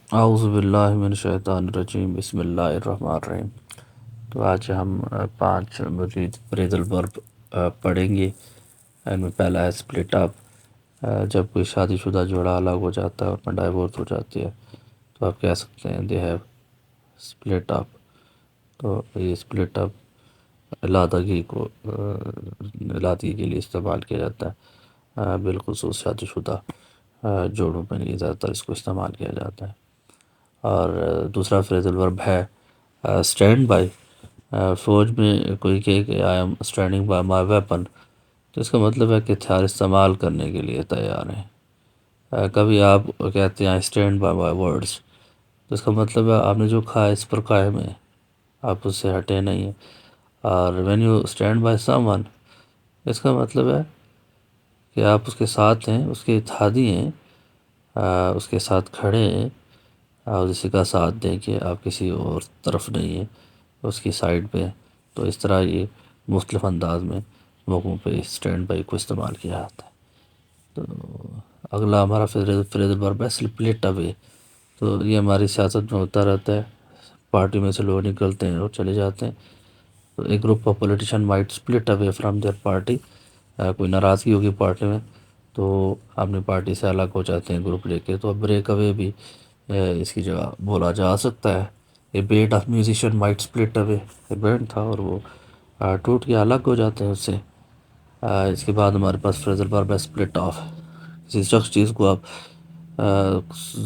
اعوذ باللہ من الشیطان الرجیم، بسم اللہ الرحمن الرحیم۔ تو آج ہم 5 مزید فریزل ورب پڑھیں گے۔ ان میں پہلا ہے سپلٹ اپ۔ جب کوئی شادی شدہ جوڑا الگ ہو جاتا ہے اور اپنا ڈائیورس ہو جاتی ہے تو آپ کہہ سکتے ہیں دے ہیو سپلٹ اپ۔ تو یہ سپلٹ اپ علیحدگی کے لیے استعمال کیا جاتا ہے، بالخصوص شادی شدہ جوڑوں میں یہ زیادہ تر اس کو استعمال کیا جاتا ہے۔ اور دوسرا فریزل ورب ہے اسٹینڈ بائی۔ فوج میں کوئی کہے کہ I am standing by my weapon, تو اس کا مطلب ہے کہ ہتھیار استعمال کرنے کے لیے تیار ہیں۔ کبھی آپ کہتے ہیں I stand by my words, تو اس کا مطلب ہے آپ نے جو کہا اس پر قائم ہیں، آپ اس سے ہٹے نہیں ہیں۔ اور when you stand by someone, اس کا مطلب ہے کہ آپ اس کے ساتھ ہیں، اس کے اتحادی ہیں، اس کے ساتھ کھڑے ہیں، اور اسی کا ساتھ دیں کہ آپ کسی اور طرف نہیں ہیں، اس کی سائڈ پہ۔ تو اس طرح یہ مختلف انداز میں موقعوں پہ اسٹینڈ بائی کو استعمال کیا جاتا ہے۔ تو اگلا ہمارا فریزل ورب ہے سپلٹ اوے۔ تو یہ ہماری سیاست میں ہوتا رہتا ہے، پارٹی میں سے لوگ نکلتے ہیں اور چلے جاتے ہیں۔ تو ایک group of politician might split away from their party. کوئی ناراضگی ہوگی پارٹی میں تو اپنی پارٹی سے الگ ہو جاتے ہیں گروپ لے کے، تو بریک اوے بھی اس کی جگہ بولا جا سکتا ہے۔ A band of musician might split away, ایک بینڈ تھا اور وہ ٹوٹ کے الگ ہو جاتے ہیں اس سے۔ اس کے بعد ہمارے پاس فریزل ورب ہے سپلٹ آف۔ کسی شخص چیز کو آپ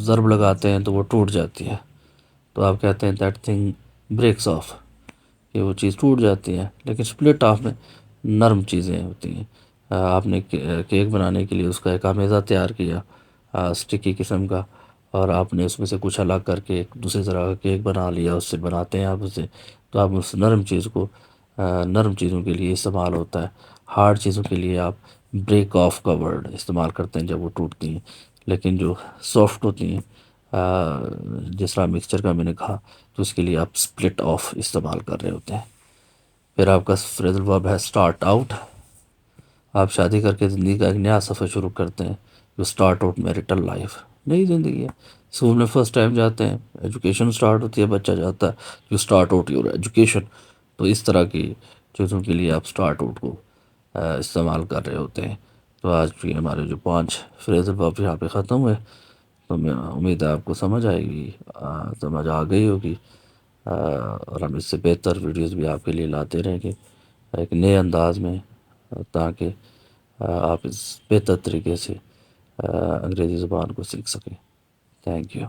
ضرب لگاتے ہیں تو وہ ٹوٹ جاتی ہے، تو آپ کہتے ہیں دیٹ تھنگ بریکس آف، کہ وہ چیز ٹوٹ جاتی ہے۔ لیکن سپلٹ آف میں نرم چیزیں ہوتی ہیں۔ آپ نے کیک بنانے کے لیے اس کا ایک آمیزہ تیار کیا اسٹکی قسم کا، اور آپ نے اس میں سے کچھ الگ کر کے ایک دوسری طرح کا کیک بنا لیا، اس سے بناتے ہیں آپ اسے، تو آپ اس نرم چیز کو نرم چیزوں کے لیے استعمال ہوتا ہے۔ ہارڈ چیزوں کے لیے آپ بریک آف کا ورڈ استعمال کرتے ہیں جب وہ ٹوٹتی ہیں، لیکن جو سافٹ ہوتی ہیں جس طرح مکسچر کا میں نے کہا، تو اس کے لیے آپ سپلٹ آف استعمال کر رہے ہوتے ہیں۔ پھر آپ کا فریزل ورب ہے اسٹارٹ آؤٹ۔ آپ شادی کر کے زندگی کا ایک نیا سفر شروع کرتے ہیں، جو اسٹارٹ آؤٹ میریٹل لائف، نئی زندگی ہے۔ اسکول میں فرسٹ ٹائم جاتے ہیں، ایجوکیشن اسٹارٹ ہوتی ہے، بچہ جاتا ہے، جو اسٹارٹ آؤٹ یور ایجوکیشن۔ تو اس طرح کی چیزوں کے لیے آپ اسٹارٹ آؤٹ کو استعمال کر رہے ہوتے ہیں۔ تو آج بھی ہمارے جو 5 فریزل ورب یہاں پہ ختم ہوئے، تو میں امید ہے آپ کو سمجھ آئے گی، سمجھ آ گئی ہوگی، اور ہم اس سے بہتر ویڈیوز بھی آپ کے لیے لاتے رہیں گے ایک نئے انداز میں، تاکہ آپ اس بہتر طریقے سے انگریزی زبان کو سیکھ سکیں۔ Thank you.